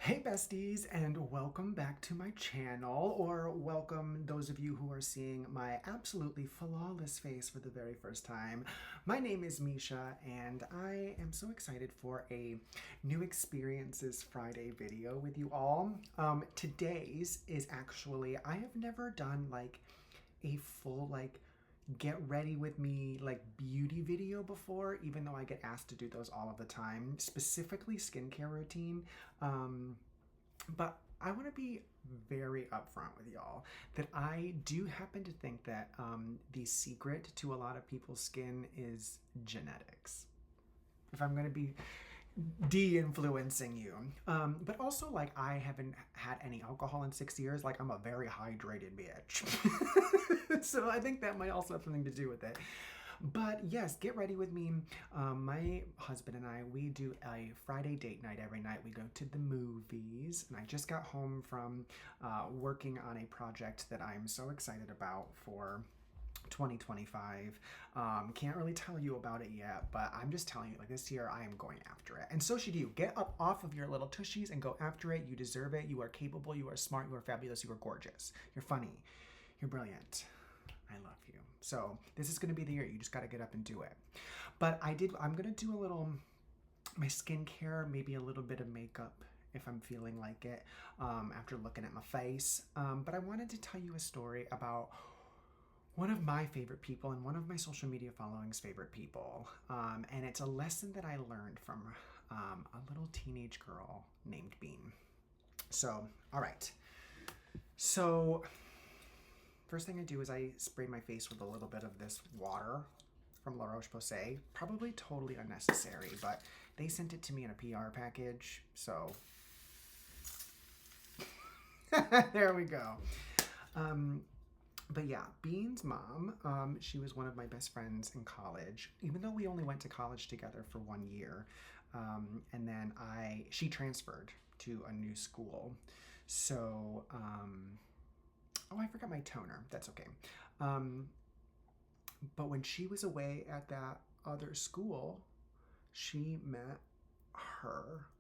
Hey besties, and welcome back to my channel, or welcome those of you who are seeing my absolutely flawless face for the very first time. My name is Misha, and I am so excited for a New Experiences Friday video with you all. Today's is actually, I have never done like a full get ready with me like beauty video before, even though I get asked to do those all of the time, specifically skincare routine. But I want to be very upfront with y'all that I do happen to think that the secret to a lot of people's skin is genetics. If I'm going to be de-influencing you. But also, like, I haven't had any alcohol in 6 years. Like, I'm a very hydrated bitch. So I think that might also have something to do with it. But yes, get ready with me. My husband and I, we do a Friday date night every night. We go to the movies, and I just got home from working on a project that I'm so excited about for 2025. Can't really tell you about it yet, but I'm just telling you, like, this year I am going after it. And so should you. Get up off of your little tushies and go after it. You deserve it. You are capable. You are smart. You are fabulous. You are gorgeous. You're funny. You're brilliant. I love you. So this is going to be the year. You just got to get up and do it. But I'm going to do a little, my skincare, maybe a little bit of makeup if I'm feeling like it, after looking at my face. But I wanted to tell you a story about one of my favorite people and one of my social media following's favorite people. And it's a lesson that I learned from a little teenage girl named Bean. So, all right. So, first thing I do is I spray my face with a little bit of this water from La Roche-Posay. Probably totally unnecessary, but they sent it to me in a PR package, so there we go. But yeah, Bean's mom, she was one of my best friends in college, even though we only went to college together for 1 year. And then she transferred to a new school. So, oh, I forgot my toner. That's okay. But when she was away at that other school, she met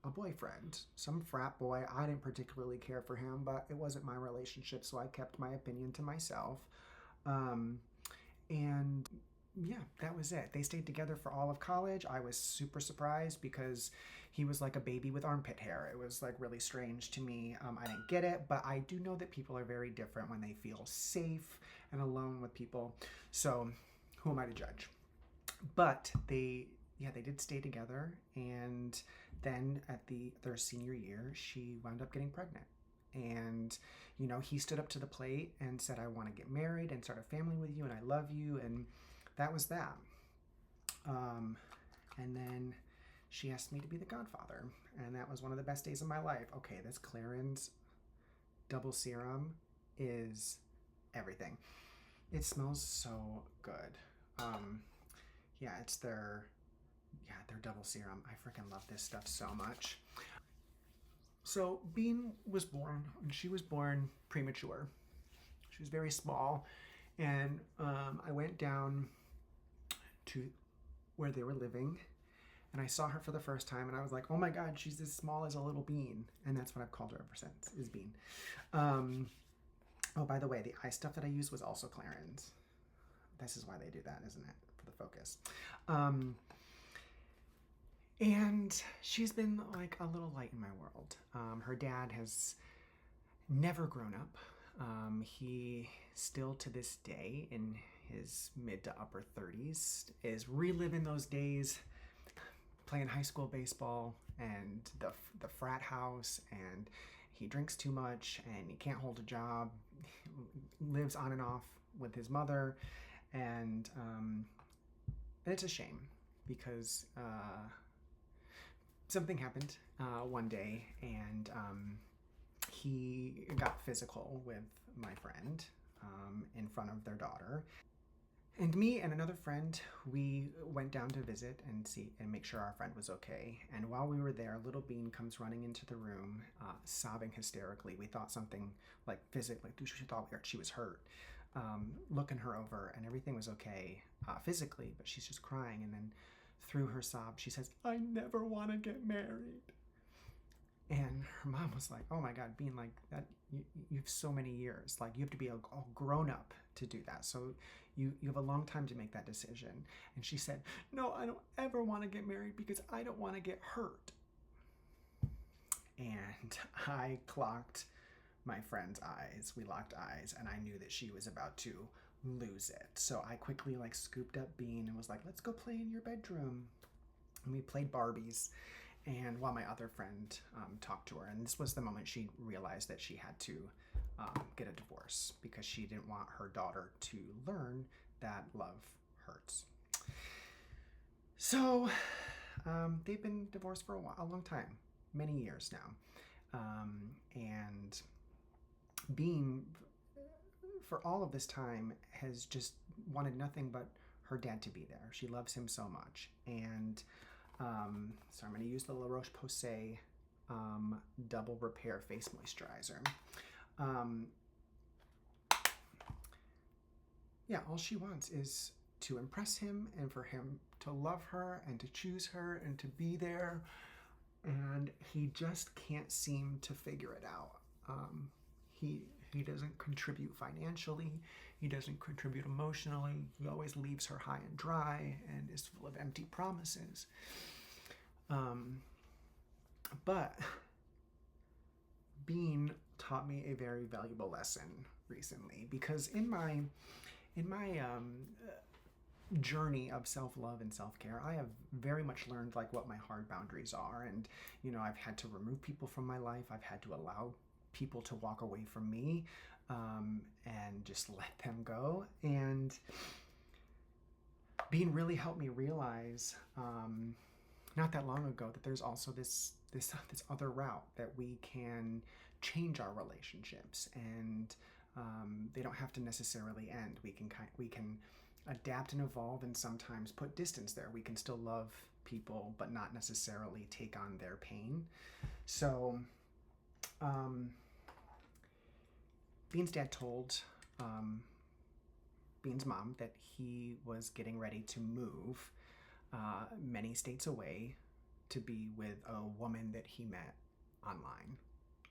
a boyfriend, some frat boy. I didn't particularly care for him, but it wasn't my relationship, so I kept my opinion to myself. And yeah, that was it. They stayed together for all of college. I was super surprised because he was like a baby with armpit hair. It was like really strange to me. I didn't get it, but I do know that people are very different when they feel safe and alone with people. So who am I to judge? But they did stay together, and then at their senior year, she wound up getting pregnant. And, he stood up to the plate and said, I want to get married and start a family with you, and I love you, and that was that. And then she asked me to be the godfather, and that was one of the best days of my life. Okay, this Clarins double serum is everything. It smells so good. Yeah, it's their double serum. I freaking love this stuff so much. So Bean was born, and she was born premature. She was very small, and I went down to where they were living, and I saw her for the first time, and I was like, oh my God, she's as small as a little bean. And that's what I've called her ever since, is Bean. Oh, by the way, the eye stuff that I used was also Clarins. This is why they do that, isn't it? For the focus. And she's been like a little light in my world. Her dad has never grown up. He still to this day, in his mid to upper 30s, is reliving those days playing high school baseball and the frat house, and he drinks too much and he can't hold a job. He lives on and off with his mother, and it's a shame because something happened one day, and he got physical with my friend in front of their daughter. And me and another friend, we went down to visit and see and make sure our friend was okay. And while we were there, little Bean comes running into the room, sobbing hysterically. We thought something like physically, she thought she was hurt. Looking her over, and everything was okay physically, but she's just crying. And then through her sob, she says, I never want to get married. And her mom was like, oh my God, being like that, you have so many years. Like, you have to be all grown up to do that. So you have a long time to make that decision. And she said, no, I don't ever want to get married because I don't want to get hurt. And I clocked my friend's eyes. We locked eyes, and I knew that she was about to lose it. So I quickly like scooped up Bean and was like, let's go play in your bedroom. And we played Barbies. And while my other friend talked to her, and this was the moment she realized that she had to get a divorce because she didn't want her daughter to learn that love hurts. So they've been divorced for a long time, many years now. And Bean, for all of this time, has just wanted nothing but her dad to be there. She loves him so much. And so I'm going to use the La Roche-Posay Double Repair Face Moisturizer. Yeah, all she wants is to impress him and for him to love her and to choose her and to be there. And he just can't seem to figure it out. He doesn't contribute financially. He doesn't contribute emotionally. He always leaves her high and dry and is full of empty promises. But Bean taught me a very valuable lesson recently, because in my journey of self-love and self-care, I have very much learned like what my hard boundaries are. And I've had to remove people from my life. I've had to allow people to walk away from me and just let them go. And Bean really helped me realize not that long ago that there's also this other route that we can change our relationships, and they don't have to necessarily end. We can adapt and evolve, and sometimes put distance there. We can still love people, but not necessarily take on their pain. So Bean's dad told Bean's mom that he was getting ready to move many states away to be with a woman that he met online.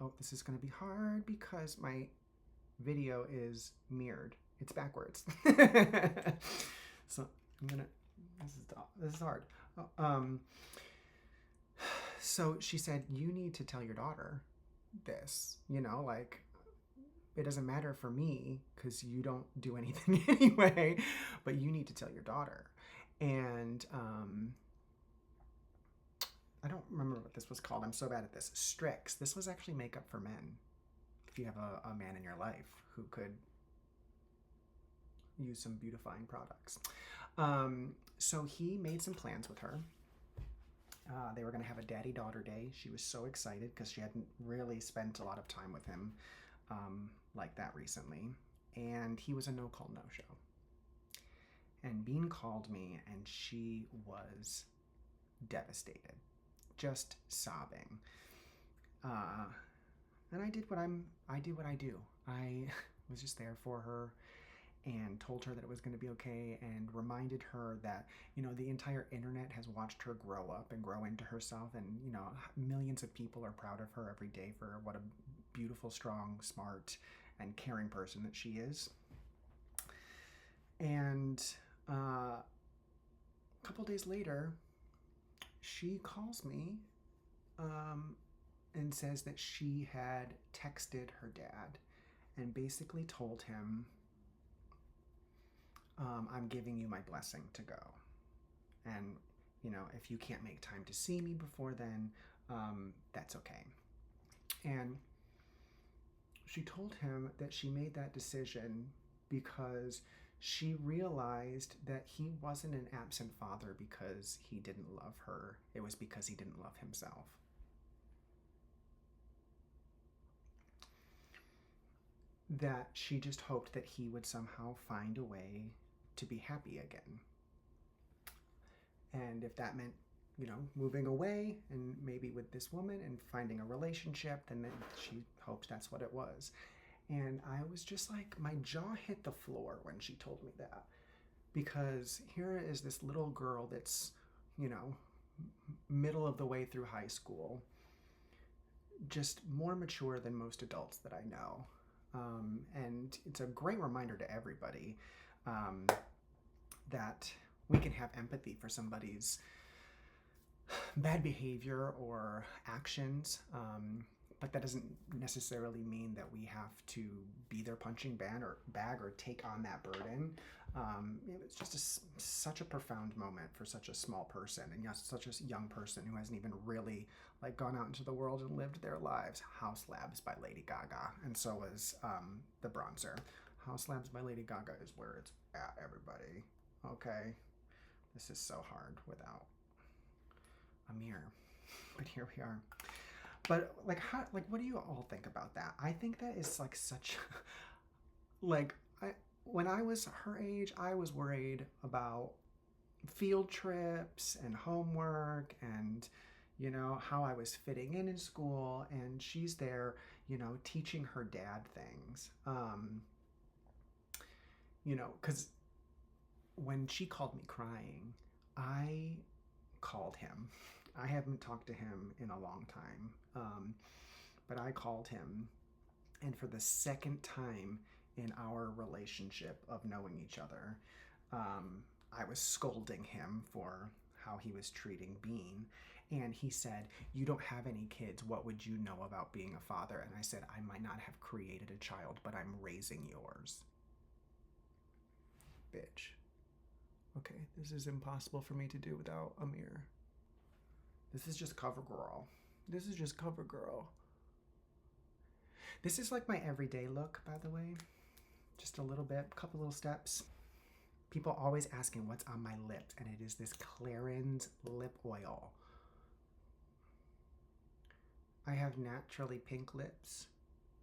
Oh, this is going to be hard because my video is mirrored. It's backwards. So I'm gonna. This is hard. So she said, you need to tell your daughter this. Like, it doesn't matter for me because you don't do anything anyway, but you need to tell your daughter. And I don't remember what this was called. I'm so bad at this. Strix. This was actually makeup for men. If you have a man in your life who could use some beautifying products. So he made some plans with her. They were going to have a daddy-daughter day. She was so excited because she hadn't really spent a lot of time with him like that recently. And he was a no-call, no-show. And Bean called me, and she was devastated, just sobbing. And I did what I do. I was just there for her and told her that it was going to be okay, and reminded her that, the entire internet has watched her grow up and grow into herself, and, millions of people are proud of her every day for what a beautiful, strong, smart, and caring person that she is. And a couple days later, she calls me and says that she had texted her dad and basically told him, I'm giving you my blessing to go. And, if you can't make time to see me before then, that's okay. And she told him that she made that decision because she realized that he wasn't an absent father because he didn't love her. It was because he didn't love himself. That she just hoped that he would somehow find a way to be happy again. And if that meant, moving away and maybe with this woman and finding a relationship, then she hoped that's what it was. And I was just like, my jaw hit the floor when she told me that. Because here is this little girl that's, middle of the way through high school, just more mature than most adults that I know. And it's a great reminder to everybody um, that we can have empathy for somebody's bad behavior or actions, but that doesn't necessarily mean that we have to be their punching bag or take on that burden. It was just such a profound moment for such a small person, and yes, such a young person who hasn't even really like gone out into the world and lived their lives. House Labs by Lady Gaga, and so was the bronzer. House Labs by Lady Gaga is where it's at, everybody. Okay, this is so hard without a mirror, but here we are. But like, what do you all think about that? I think that is like such, like, when I was her age, I was worried about field trips and homework and, how I was fitting in school. And she's there, teaching her dad things. Because when she called me crying, I called him. I haven't talked to him in a long time, but I called him, and for the second time in our relationship of knowing each other, I was scolding him for how he was treating Bean. And he said, "You don't have any kids. What would you know about being a father?" And I said, "I might not have created a child, but I'm raising yours." Bitch. Okay, this is impossible for me to do without a mirror. This is just CoverGirl. This is just CoverGirl. This is like my everyday look, by the way. Just a little bit, couple little steps. People always asking what's on my lips, and it is this Clarins lip oil. I have naturally pink lips,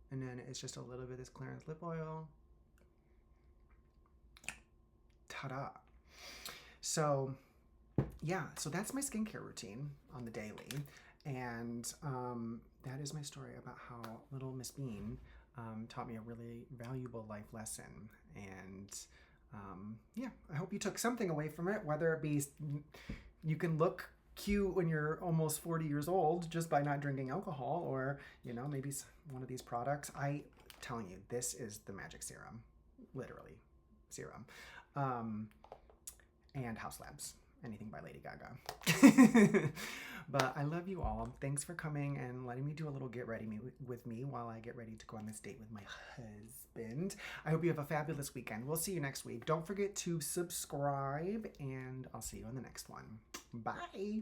and then it's just a little bit of this Clarins lip oil. Ta-da. So yeah, so that's my skincare routine on the daily, and that is my story about how little Miss Bean taught me a really valuable life lesson. And yeah, I hope you took something away from it, whether it be you can look cute when you're almost 40 years old just by not drinking alcohol, or maybe one of these products. I'm telling you, this is the magic serum, literally serum. And House Labs, anything by Lady Gaga. But I love you all. Thanks for coming and letting me do a little get ready with me while I get ready to go on this date with my husband. I hope you have a fabulous weekend. We'll see you next week. Don't forget to subscribe, and I'll see you on the next one. Bye.